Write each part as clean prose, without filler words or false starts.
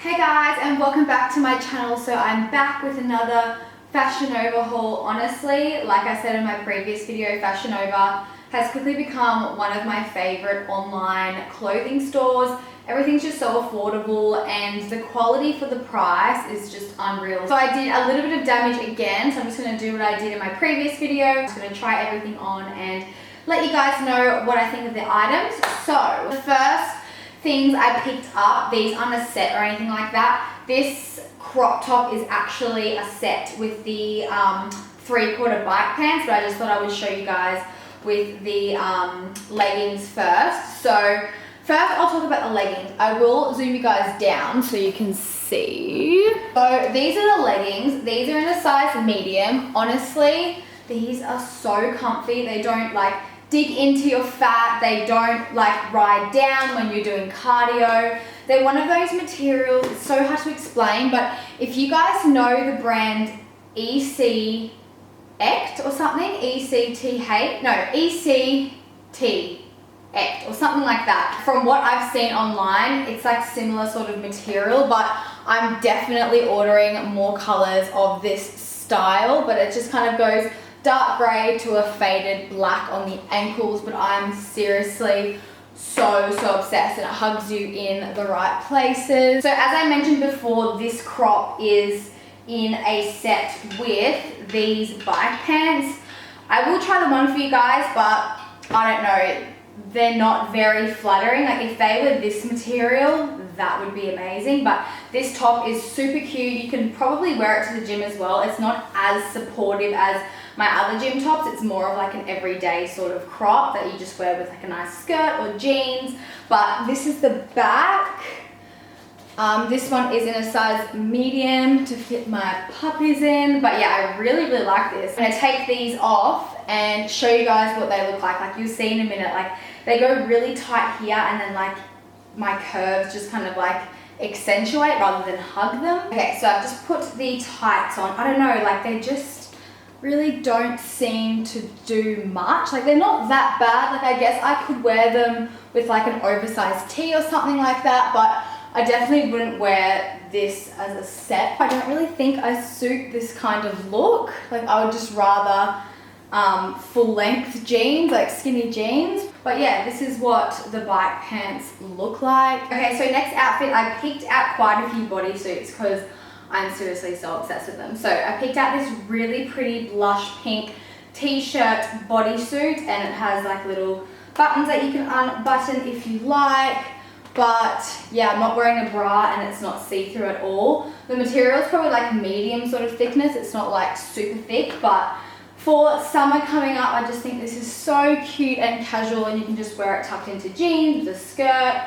Hey guys, and welcome back to my channel. So I'm back with another Fashion Nova haul. Honestly, like I said in my previous video, Fashion Nova has quickly become one of my favorite online clothing stores. Everything's just so affordable and the quality for the price is just unreal. So I did a little bit of damage again, so I'm just going to do what I did in my previous video. I'm just going to try everything on and let you guys know what I think of the items. So the first things I picked up, these aren't a set or anything like that. This crop top is actually a set with the 3/4 bike pants, but I just thought I would show you guys with the leggings first. So first I'll talk about the leggings. I will zoom you guys down so you can see. So these are the leggings. These are in a size medium. Honestly, these are so comfy. They don't like dig into your fat, they don't like ride down when you're doing cardio. They're one of those materials, it's so hard to explain, but if you guys know the brand EC Ect or something, ECTH, no, ECT Ect or something like that. From what I've seen online, it's like similar sort of material, but I'm definitely ordering more colors of this style, but it just kind of goes dark grey to a faded black on the ankles, but I'm seriously so obsessed and it hugs you in the right places. So as I mentioned before, this crop is in a set with these bike pants. I will try them on for you guys, but I don't know, they're not very flattering. Like if they were this material, that would be amazing, but this top is super cute. You can probably wear it to the gym as well. It's not as supportive as my other gym tops. It's more of like an everyday sort of crop that you just wear with like a nice skirt or jeans. But this is the back. This one is in a size medium to fit my puppies in. But yeah, I really like this. I'm gonna take these off and show you guys what they look like. Like you'll see in a minute, like they go really tight here and then like my curves just kind of like accentuate rather than hug them. Okay, so I've just put the tights on. I don't know, like they just really don't seem to do much. Like they're not that bad. Like I guess I could wear them with like an oversized tee or something like that, but I definitely wouldn't wear this as a set. I don't really think I suit this kind of look. Like I would just rather full length jeans, like skinny jeans. But yeah, this is what the bike pants look like. Okay, so next outfit, I picked out quite a few bodysuits because I'm seriously so obsessed with them. So I picked out this really pretty blush pink t-shirt bodysuit, and it has like little buttons that you can unbutton if you like. But yeah, I'm not wearing a bra and it's not see-through at all. The material is probably like medium sort of thickness. It's not like super thick, but for summer coming up, I just think this is so cute and casual, and you can just wear it tucked into jeans, with a skirt,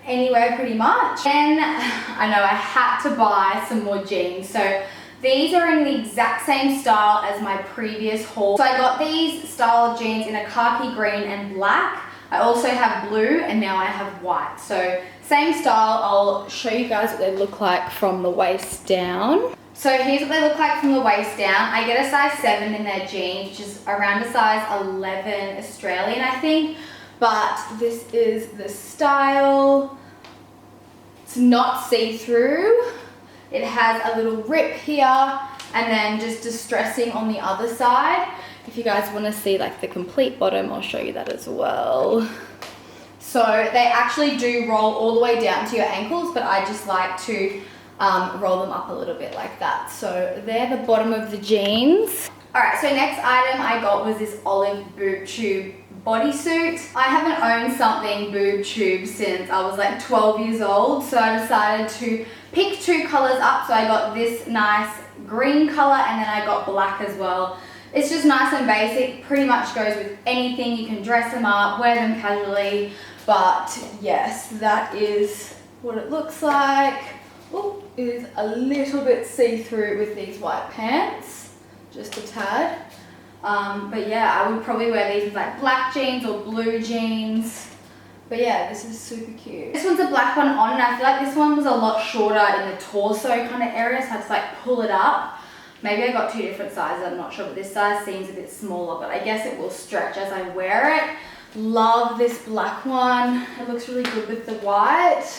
anywhere pretty much. And I know I had to buy some more jeans. So these are in the exact same style as my previous haul. So I got these style of jeans in a khaki green and black. I also have blue and now I have white. So same style. I'll show you guys what they look like from the waist down. So here's what they look like from the waist down. I get a size 7 in their jeans, which is around a size 11 Australian, I think. But this is the style. It's not see-through. It has a little rip here and then just distressing on the other side. If you guys want to see like the complete bottom, I'll show you that as well. So they actually do roll all the way down to your ankles, but I just like to roll them up a little bit like that. So they're the bottom of the jeans. Alright, so next item I got was this olive boob tube bodysuit. I haven't owned something boob tube since I was like 12 years old, so I decided to pick two colors up. So I got this nice green color and then I got black as well. It's just nice and basic, pretty much goes with anything. You can dress them up, wear them casually, but yes, that is what it looks like. Oh, it is a little bit see-through with these white pants, just a tad. But yeah, I would probably wear these with like black jeans or blue jeans. But yeah, this is super cute. This one's a black one on, and I feel like this one was a lot shorter in the torso kind of area, so I had to like pull it up. Maybe I got two different sizes, I'm not sure, but this size seems a bit smaller, but I guess it will stretch as I wear it. Love this black one. It looks really good with the white.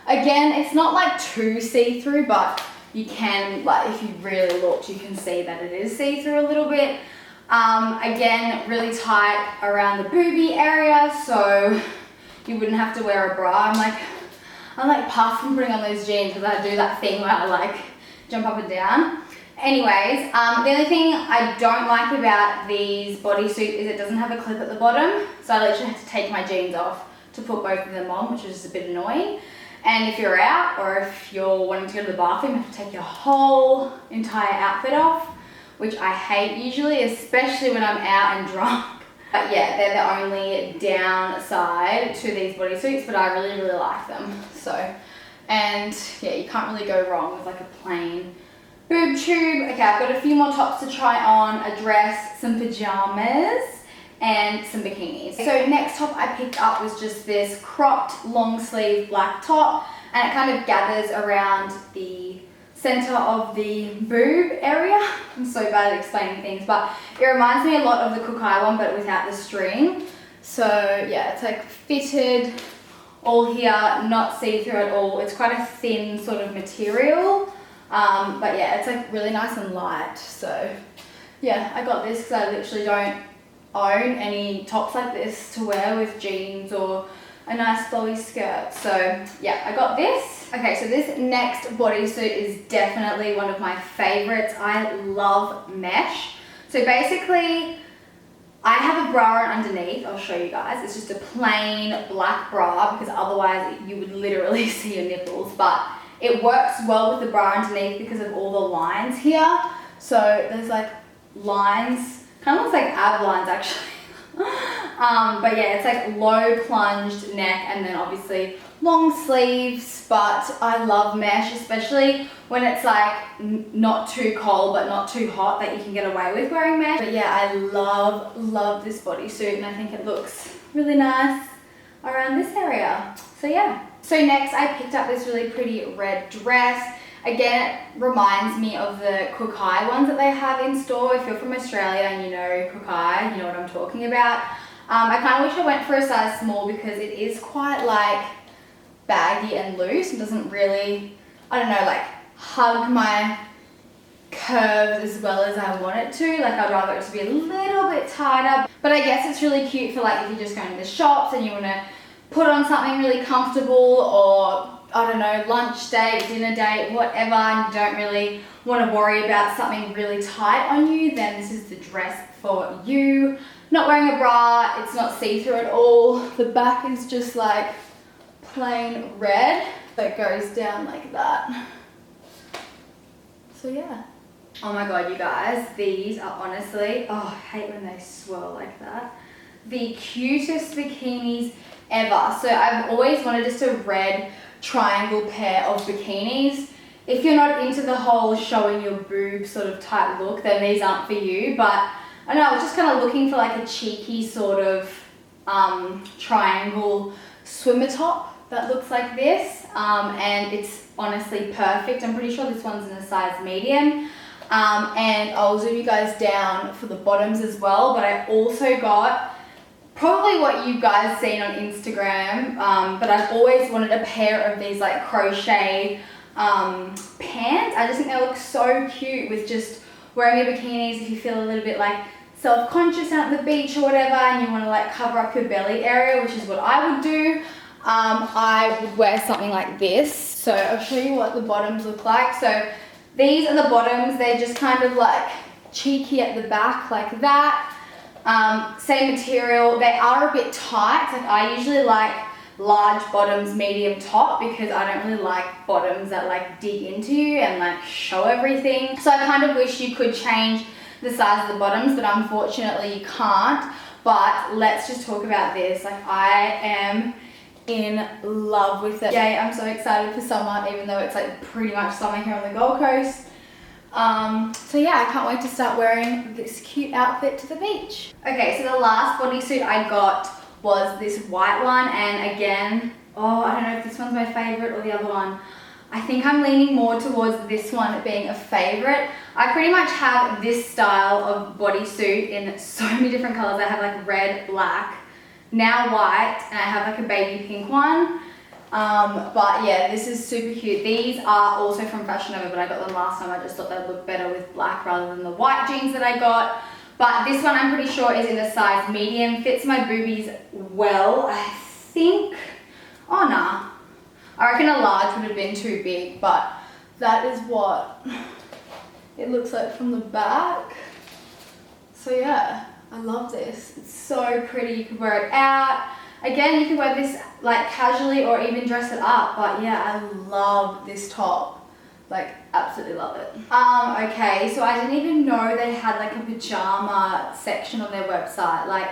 Again, it's not like too see-through, but you can, like, if you really looked, you can see that it is see-through a little bit. Again, really tight around the boobie area, so you wouldn't have to wear a bra. I'm like past from putting on those jeans because I do that thing where I like jump up and down. Anyways, the only thing I don't like about these bodysuits is it doesn't have a clip at the bottom, so I literally have to take my jeans off to put both of them on, which is a bit annoying. And if you're out or if you're wanting to go to the bathroom, you have to take your whole entire outfit off, which I hate usually, especially when I'm out and drunk. But yeah, they're the only downside to these bodysuits, but I really, really like them. So, and yeah, you can't really go wrong with like a plain boob tube. Okay, I've got a few more tops to try on, a dress, some pajamas, and some bikinis. So next top I picked up was just this cropped long sleeve black top, and it kind of gathers around the center of the boob area. I'm so bad at explaining things, but it reminds me a lot of the Kukai one, but without the string. So yeah, it's like fitted all here, not see-through at all. It's quite a thin sort of material, but yeah, it's like really nice and light. So yeah, I got this because I literally don't own any tops like this to wear with jeans or a nice flowy skirt. So yeah, I got this. Okay, so this next bodysuit is definitely one of my favorites. I love mesh. So basically, I have a bra on underneath. I'll show you guys. It's just a plain black bra because otherwise you would literally see your nipples. But it works well with the bra underneath because of all the lines here. So there's like lines, kind of looks like ab lines actually. But yeah, it's like low plunged neck and then obviously long sleeves, but I love mesh, especially when it's like not too cold but not too hot, that you can get away with wearing mesh. But yeah, I love this bodysuit, and I think it looks really nice around this area. So yeah. So next I picked up this really pretty red dress. Again, it reminds me of the Kukai ones that they have in store. If you're from Australia and you know Kukai, you know what I'm talking about. I kind of wish I went for a size small because it is quite like baggy and loose and doesn't really, I don't know, like hug my curves as well as I want it to. Like I'd rather it to be a little bit tighter. But I guess it's really cute for like if you're just going to the shops and you want to put on something really comfortable, or I don't know, lunch date, dinner date, whatever, and you don't really want to worry about something really tight on you, then this is the dress for you. Not wearing a bra, it's not see-through at all. The back is just like plain red, so it goes down like that. So yeah. Oh my god, you guys, these are honestly, oh, I hate when they swirl like that, the cutest bikinis ever. So I've always wanted just a red triangle pair of bikinis. If you're not into the whole showing your boob sort of tight look, then these aren't for you. But I don't know, I was just kind of looking for like a cheeky sort of triangle swimmer top that looks like this, and it's honestly perfect. I'm pretty sure this one's in a size medium, and I'll zoom you guys down for the bottoms as well. But I also got probably what you guys seen on Instagram, but I've always wanted a pair of these like crochet pants. I just think they look so cute with just wearing your bikinis if you feel a little bit like self-conscious out on the beach or whatever and you want to like cover up your belly area, which is what I would do. I would wear something like this. So I'll show you what the bottoms look like. So these are the bottoms. They're just kind of like cheeky at the back like that. Same material. They are a bit tight. Like I usually like large bottoms, medium top, because I don't really like bottoms that like dig into you and like show everything. So I kind of wish you could change the size of the bottoms, but unfortunately you can't. But let's just talk about this. Like I am in love with it. Yay, I'm so excited for summer, even though it's like pretty much summer here on the Gold Coast. So yeah, I can't wait to start wearing this cute outfit to the beach. Okay, so the last bodysuit I got was this white one, and again, oh, I don't know if this one's my favorite or the other one. I think I'm leaning more towards this one being a favorite. I pretty much have this style of bodysuit in so many different colors. I have like red, black, now white, and I have like a baby pink one. But yeah, this is super cute. These are also from Fashion Nova, but I got them last time. I just thought they'd look better with black rather than the white jeans that I got. But this one I'm pretty sure is in the size medium. Fits my boobies well, I think. Oh, nah. I reckon a large would have been too big, but that is what it looks like from the back. So yeah, I love this. It's so pretty. You can wear it out. Again, you can wear this like casually or even dress it up. But yeah, I love this top. Like, absolutely love it. Okay, so I didn't even know they had like a pajama section on their website. Like,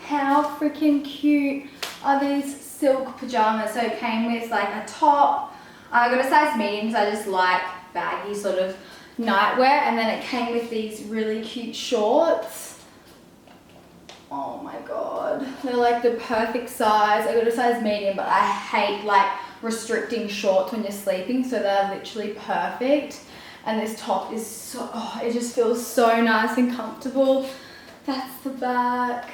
how freaking cute are these silk pajamas? So it came with like a top. I got a size medium because I just like baggy sort of nightwear, and then it came with these really cute shorts. Oh my god, they're like the perfect size. I got a size medium, but I hate like restricting shorts when you're sleeping, so they're literally perfect. And this top is so, oh, it just feels so nice and comfortable. That's the back.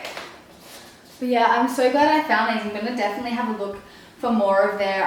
But yeah, I'm so glad I found these. I'm gonna definitely have a look for more of their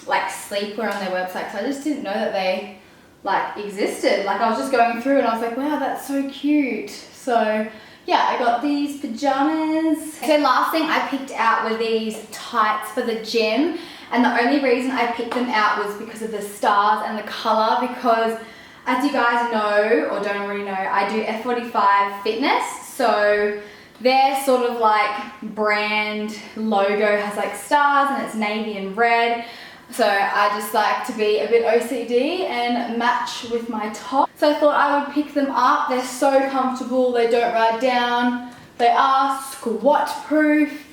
like sleepwear on their website, because I just didn't know that they like existed. Like, I was just going through and I was like, wow, that's so cute. So yeah, I got these pajamas. So last thing I picked out were these tights for the gym, and the only reason I picked them out was because of the stars and the color, because as you guys know or don't already know, I do F45 fitness. So their sort of like brand logo has like stars and it's navy and red. So I just like to be a bit OCD and match with my top. So I thought I would pick them up. They're so comfortable, they don't ride down, they are squat proof.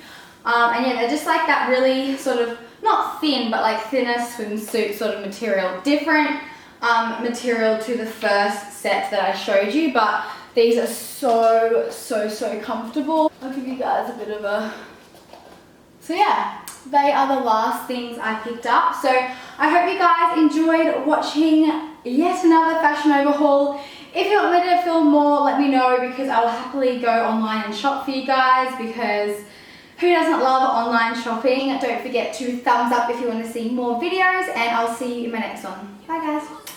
And yeah, they're just like that really sort of, not thin, but like thinner swimsuit sort of material. Different material to the first set that I showed you, but these are so comfortable. I'll give you guys a bit of a... So yeah, they are the last things I picked up. So I hope you guys enjoyed watching yet another Fashion Nova haul. If you want me to film more, let me know, because I will happily go online and shop for you guys, because who doesn't love online shopping? Don't forget to thumbs up if you want to see more videos, and I'll see you in my next one. Bye guys.